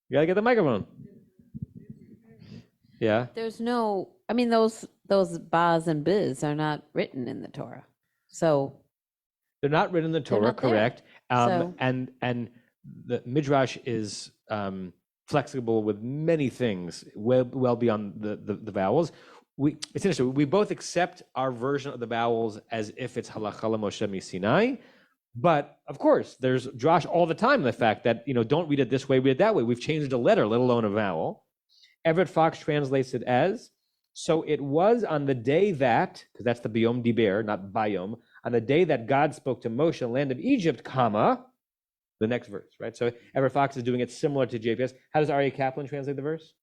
you gotta get the microphone. Yeah. There's no, I mean, those bas and biz are not written in the Torah. So They're not written in the Torah, not there. correct? So- And the Midrash is flexible with many things, well beyond the vowels. It's interesting. We both accept our version of the vowels as if it's halacha l'Moshe miSinai, but of course, there's drash all the time. The fact that don't read it this way, read it that way. We've changed a letter, let alone a vowel. Everett Fox translates it as, so it was on the day that, because that's the biyom diber, not bayom, on the day that God spoke to Moshe in the land of Egypt, comma, the next verse, right? So Everett Fox is doing it similar to JPS. How does Aryeh Kaplan translate the verse?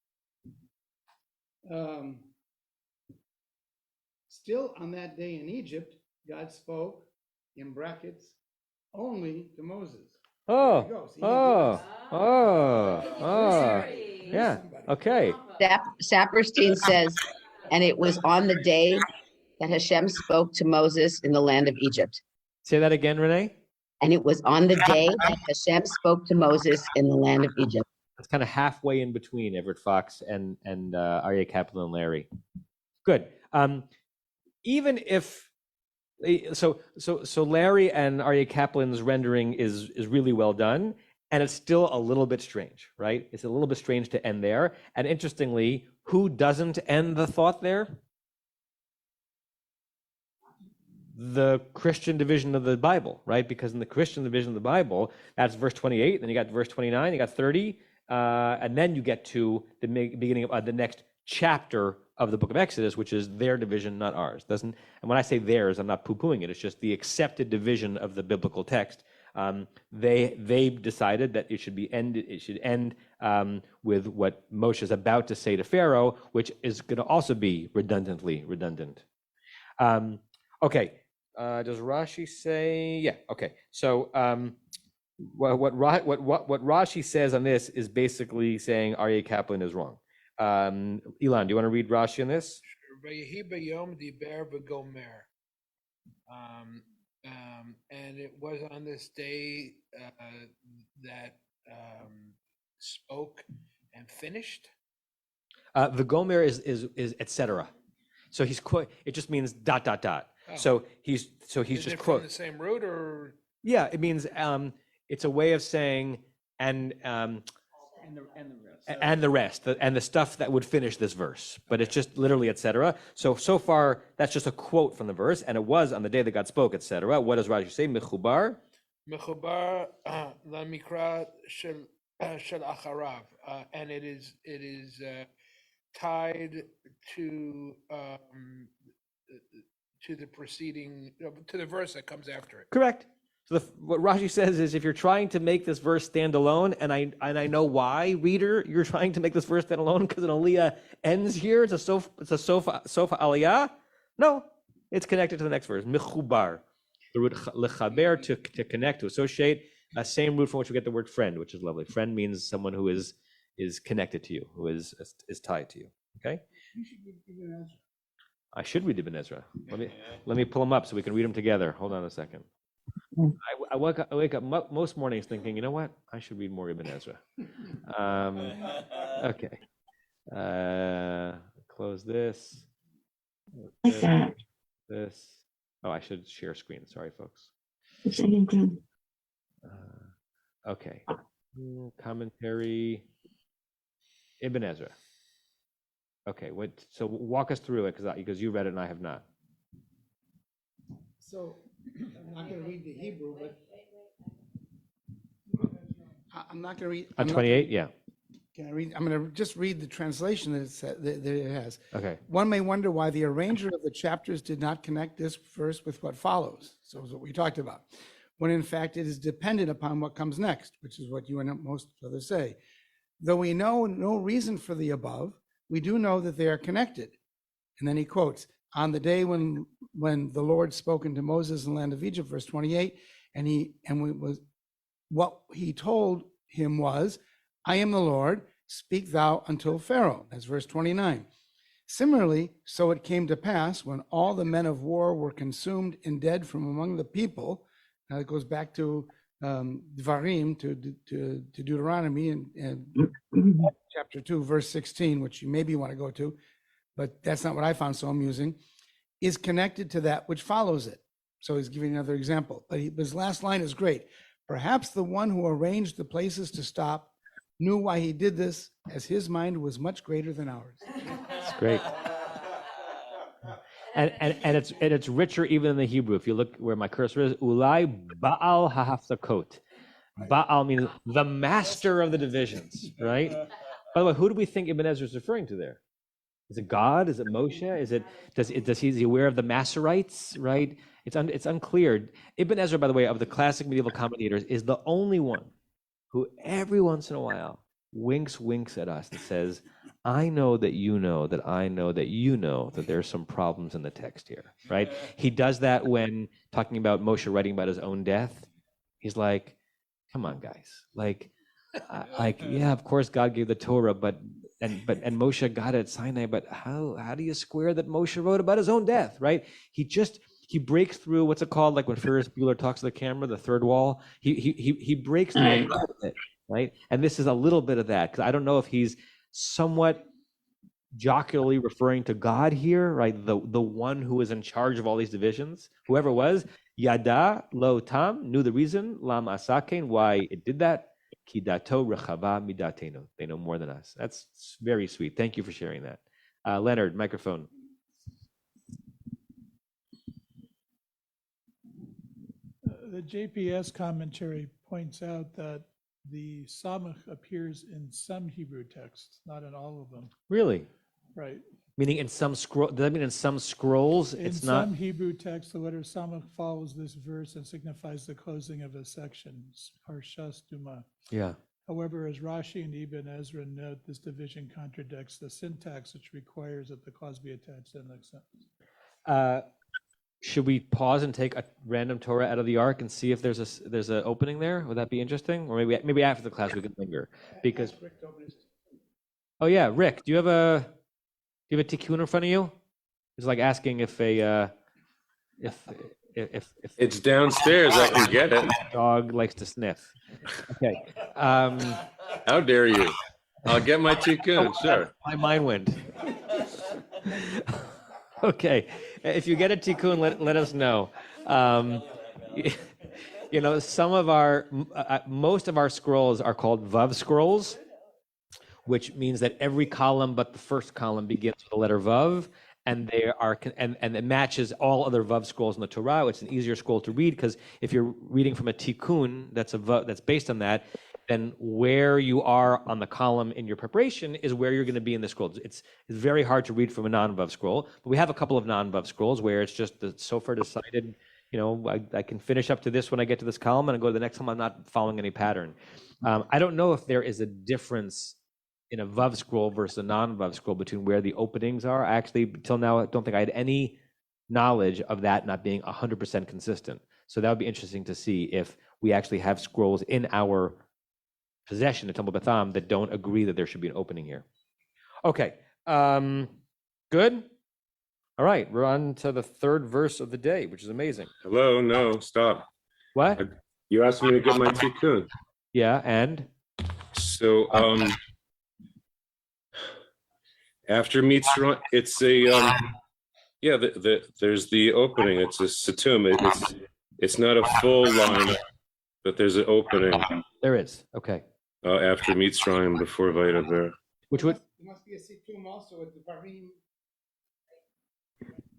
Still on that day in Egypt, God spoke, in brackets, only to Moses. Oh, There you go. See, yeah, okay. Saperstein says, and it was on the day that Hashem spoke to Moses in the land of Egypt. Say that again, Renee. And it was on the day that Hashem spoke to Moses in the land of Egypt. It's kind of halfway in between Everett Fox and Aryeh Kaplan and Larry. Good. Even if so Larry and Aryeh Kaplan's rendering is really well done, and it's still a little bit strange, right? It's a little bit strange to end there. And interestingly, who doesn't end the thought there? The Christian division of the Bible, right? Because in the Christian division of the Bible, that's verse 28, then you got verse 29, you got 30, and then you get to the beginning of the next chapter of the book of Exodus, which is their division, not ours. And when I say theirs, I'm not poo-pooing it. It's just the accepted division of the biblical text. They decided that it should end with what Moshe is about to say to Pharaoh, which is going to also be redundantly redundant. Okay. Does Rashi say? Yeah. Okay. So what Rashi says on this is basically saying Aryeh Kaplan is wrong. Ilan, do you want to read Rashi on this? And it was on this day that spoke and finished. The Gomer is etc. So it just means ... Oh. So he's Is just it quote. from the same root or? Yeah, it means it's a way of saying and the rest, and the stuff that would finish this verse. But it's just literally etc. So far that's just a quote from the verse, and it was on the day that God spoke, etc. What does Rashi say? Mechubar. Mechubar lamikra shel acharav, and it is tied to the preceding, to the verse that comes after it. Correct. So what Rashi says is, if you're trying to make this verse stand alone, and I know why, reader, you're trying to make this verse stand alone because an aliyah ends here. It's a sofa aliyah. No, it's connected to the next verse. Mechubar, the root lechaber, to connect, to associate. Same root from which we get the word friend, which is lovely. Friend means someone who is connected to you, who is tied to you. Okay. I should read Ibn Ezra. Let me pull them up so we can read them together. Hold on a second. I wake up most mornings thinking, you know what? I should read more Ibn Ezra. Okay. Close this. This. Oh, I should share screen. Sorry, folks. Okay. Commentary. Ibn Ezra. Okay. So walk us through it because you read it and I have not. So I'm not going to read the Hebrew, but I'm not going to read. On 28, yeah. Can I read? I'm going to just read the translation that it has. Okay. One may wonder why the arranger of the chapters did not connect this verse with what follows. So it's what we talked about, when in fact it is dependent upon what comes next, which is what you and most others say. Though we know no reason for the above, we do know that they are connected. And then he quotes, on the day when the Lord spoken to Moses in the land of Egypt, verse 28, what he told him was, I am the Lord, speak thou until Pharaoh. That's verse 29. Similarly, so it came to pass when all the men of war were consumed and dead from among the people. Now it goes back to Dvarim, to Deuteronomy, and chapter 2, verse 16, which you maybe want to go to, but that's not what I found so amusing, is connected to that which follows it. So he's giving another example. But his last line is great. Perhaps the one who arranged the places to stop knew why he did this, as his mind was much greater than ours. It's great. And it's richer even in the Hebrew. If you look where my cursor is, Ulai Baal Hahaftakot. Baal means the master of the divisions, right? By the way, who do we think Ibn Ezra is referring to there? Is it God? Is it Moshe? Is he aware of the Masoretes? Right? It's unclear. Ibn Ezra, by the way, of the classic medieval commentators, is the only one who every once in a while winks at us and says, I know that you know that I know that you know that there's some problems in the text here, right? He does that when talking about Moshe writing about his own death. He's like, come on, guys. Yeah, of course God gave the Torah, but Moshe got it at Sinai, but how do you square that Moshe wrote about his own death, right? He breaks through, what's it called, like when Ferris Bueller talks to the camera, the third wall. He breaks through it, right? And this is a little bit of that, because I don't know if he's somewhat jocularly referring to God here, right? The one who is in charge of all these divisions, whoever it was, Yada lo tam, knew the reason, lam asaken, why it did that. Kidato rechava midatenu. They know more than us. That's very sweet. Thank you for sharing that. Leonard, microphone. The JPS commentary points out that the Samach appears in some Hebrew texts, not in all of them. Really? Right. Meaning in some scroll, does that mean in some scrolls In it's not? some Hebrew texts, the letter Samach follows this verse and signifies the closing of a section, Parshas Duma. Yeah. However, as Rashi and Ibn Ezra note, this division contradicts the syntax, which requires that the clause be attached to the next sentence. Should we pause and take a random Torah out of the ark and see if there's an opening there? Would that be interesting? Or maybe after the class we can linger because. Oh yeah, Rick, do you have a tikkun in front of you? It's like asking if It's downstairs. I can get it. Dog likes to sniff. Okay. How dare you? I'll get my tikkun. Sure. My mind went. Okay. If you get a tikkun, let us know. Some of most of our scrolls are called vav scrolls, which means that every column but the first column begins with the letter vav, and it matches all other vav scrolls in the Torah. It's an easier scroll to read because if you're reading from a tikkun that's based on that, then where you are on the column in your preparation is where you're going to be in the scroll. It's very hard to read from a non-vav scroll, but we have a couple of non-vav scrolls where it's just the sofer decided, I can finish up to this when I get to this column and I go to the next column. I'm not following any pattern. I don't know if there is a difference in a vav scroll versus a non-vav scroll between where the openings are. Actually, till now, I don't think I had any knowledge of that not being 100% consistent. So that would be interesting to see if we actually have scrolls in our possession at Temple Beth Am that don't agree that there should be an opening here. Okay, good. All right, we're on to the third verse of the day, which is amazing. Hello, no, stop. What? You asked me to get my tikkun. Yeah, and? So, after Mitzrayim, it's a, there's the opening. It's a situm. It's not a full line, but there's an opening. There is, okay. After Mitzrayim, before Vaydaber. Which would? There must be a situm also at the Varim.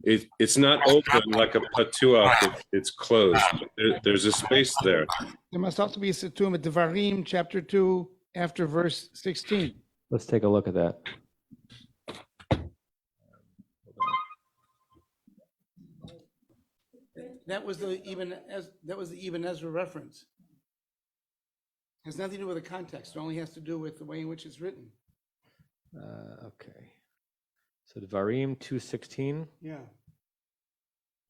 It's not open like a patuach. It's closed. There's a space there. There must also be a situm at the Varim, chapter 2, after verse 16. Let's take a look at that. That was the Ibn Ezra reference. Has nothing to do with the context. It only has to do with the way in which it's written. Okay. So Devarim 2:16. Yeah.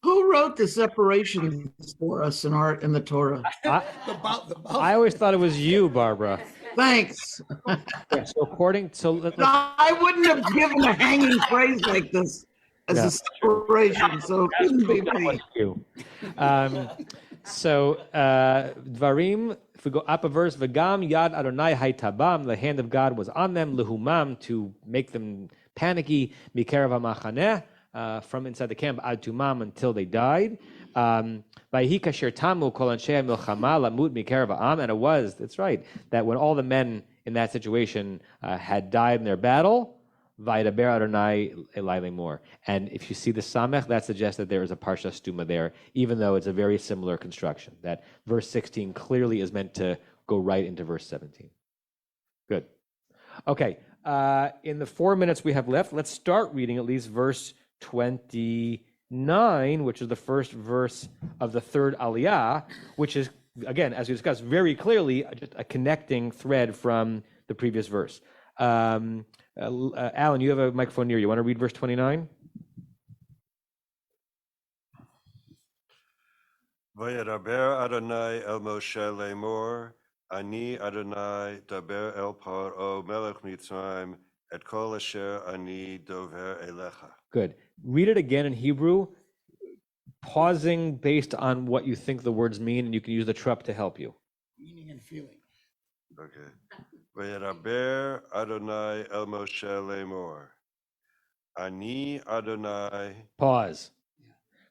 Who wrote the separations for us in the Torah? I always thought it was you, Barbara. Thanks. So I wouldn't have given a hanging phrase like this as a separation, so it couldn't be me. Dvarim, if we go up a verse, V'gam yad Adonai haytabam, the hand of God was on them, lehumam, to make them panicky, mikerav hamachaneh, from inside the camp, ad tumam, until they died. Vayhi kasher tamu kol anshei milchama lamut mikerav ha'am, and it was, that's right, that when all the men in that situation had died in their battle, Vaydaber Adonai Elai Lemor. And if you see the Samech, that suggests that there is a Parsha Stuma there, even though it's a very similar construction. That verse 16 clearly is meant to go right into verse 17. Good. Okay. In the 4 minutes we have left, let's start reading at least verse 29, which is the first verse of the third Aliyah, which is, again, as we discussed, very clearly just a connecting thread from the previous verse. Alan, you have a microphone near you. Want to read verse 29? Vayadaber Adonai el Moshe lemor, Ani Adonai daber el Paro melech Mitzrayim et kol asher ani dover elecha. Good. Read it again in Hebrew, pausing based on what you think the words mean, and you can use the trup to help you. Meaning and feeling. Okay. Vayadaber Adonai el Moshe lemor, Ani Adonai. Pause.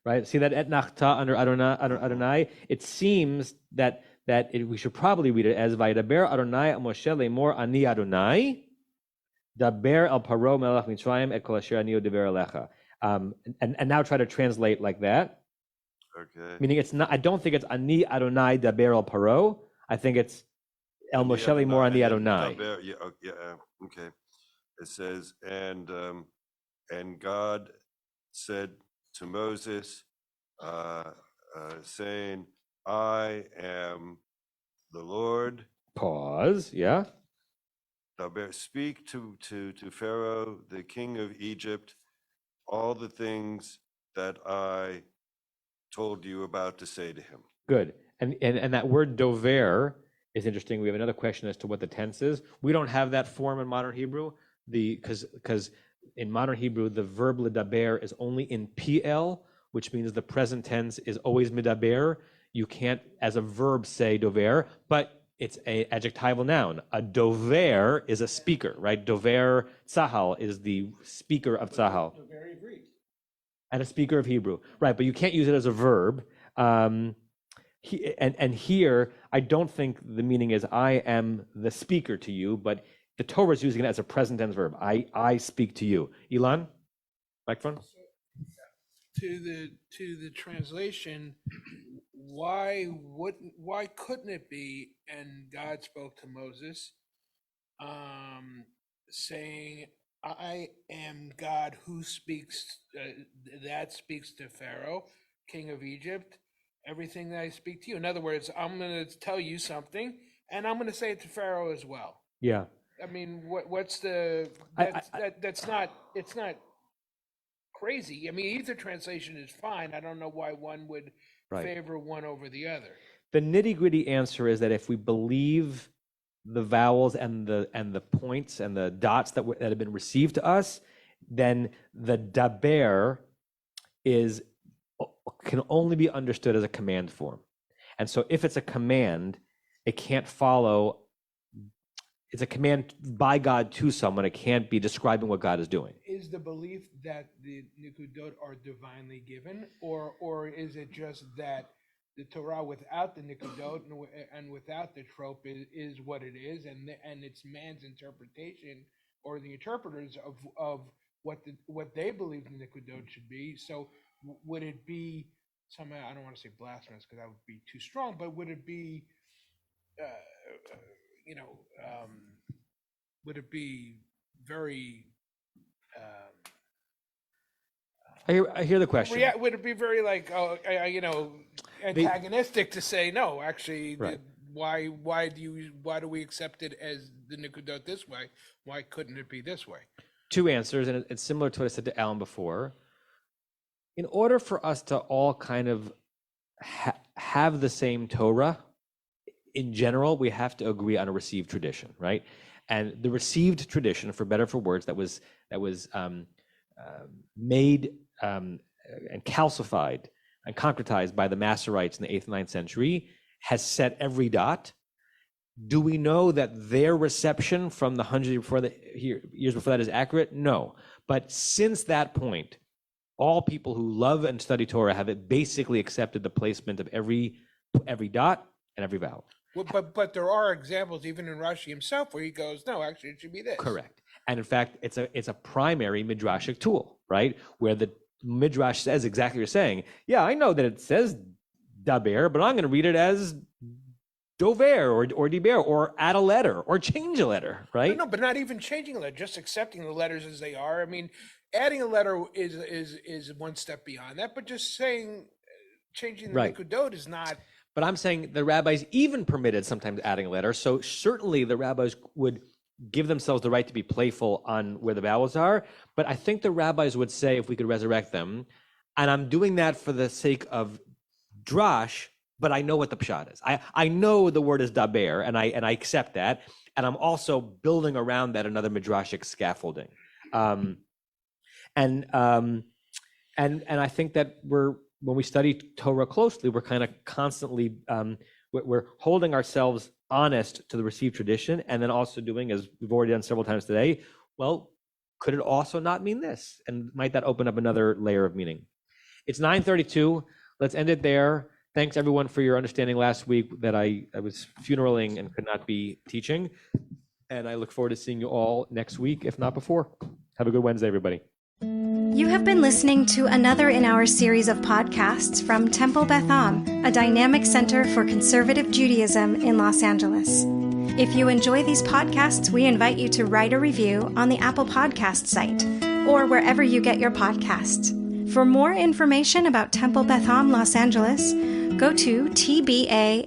Right? See that etnachta under Adonai? It seems that we should probably read it as Vaydaber Adonai el Moshe lemor ani Adonai daber el Paro melech Mitzrayim et kol asher ani dover elecha. And now try to translate like that. Okay. Meaning it's not. I don't think it's ani Adonai daber el Paro. I think it's El Moshe lemor ani Adonai. Okay. It says, and And God said to Moses, saying, I am the Lord. Pause. Yeah. Speak to Pharaoh, the king of Egypt, all the things that I told you about to say to him. Good. And that word dover is interesting. We have another question as to what the tense is. We don't have that form in modern Hebrew, because in modern Hebrew, the verb ledaber is only in PL, which means the present tense is always medaber. You can't, as a verb, say dover, but it's an adjectival noun. A dover is a speaker, right? Dover tzahal is the speaker of tzahal. And a speaker of Hebrew, right? But you can't use it as a verb. And here, I don't think the meaning is I am the speaker to you, but the Torah is using it as a present tense verb. I speak to you. Elon, microphone. To the translation, why couldn't it be? And God spoke to Moses, saying, I am God who speaks, that speaks to Pharaoh, king of Egypt, everything that I speak to you. In other words, I'm going to tell you something, and I'm going to say it to Pharaoh as well. Yeah. I mean, what's the, it's not crazy. I mean, either translation is fine. I don't know why one would favor one over the other. The nitty-gritty answer is that if we believe the vowels and the points and the dots that have been received to us, then the daber can only be understood as a command form. And so if it's a command, it can't follow. It's a command by God to someone. It can't be describing what God is doing. Is the belief that the nikudot are divinely given, or is it just that the Torah without the nikudot and without the trope is what it is, and it's man's interpretation or the interpreters of what they believe the nikudot should be? So would it be somehow, I don't want to say blasphemous because that would be too strong, but would it be would it be very I hear the question. Would it be very antagonistic to say no? Actually, right. Why do we accept it as the nikudot this way? Why couldn't it be this way? Two answers, and it's similar to what I said to Alan before. In order for us to all kind of have the same Torah, in general, we have to agree on a received tradition, right? And the received tradition, for better or for worse, that was made and calcified and concretized by the Masoretes in the 8th and 9th century, has set every dot. Do we know that their reception from the years before that is accurate? No. But since that point, all people who love and study Torah have basically accepted the placement of every dot and every vowel. Well, but there are examples even in Rashi himself where he goes, no, actually it should be this. Correct. And in fact, it's a primary midrashic tool, right? Where the midrash says exactly what you're saying. Yeah, I know that it says daber, but I'm going to read it as dover or diber, or add a letter or change a letter, right? No, but not even changing a letter, just accepting the letters as they are. I mean, adding a letter is one step beyond that, but just changing the nikudot is not. But I'm saying the rabbis even permitted sometimes adding a letter. So certainly the rabbis would give themselves the right to be playful on where the vowels are. But I think the rabbis would say, if we could resurrect them, and I'm doing that for the sake of drash, but I know what the pshat is. I know the word is daber, and I accept that. And I'm also building around that another midrashic scaffolding. And I think that when we study Torah closely, we're kind of constantly, we're holding ourselves honest to the received tradition, and then also doing, as we've already done several times today, well, could it also not mean this? And might that open up another layer of meaning? It's 9:32. Let's end it there. Thanks everyone for your understanding last week that I was funeraling and could not be teaching. And I look forward to seeing you all next week, if not before. Have a good Wednesday, everybody. You have been listening to another in our series of podcasts from Temple Beth Am, a dynamic center for conservative Judaism in Los Angeles. If you enjoy these podcasts, we invite you to write a review on the Apple Podcast site or wherever you get your podcasts. For more information about Temple Beth Am Los Angeles, go to tbala.org.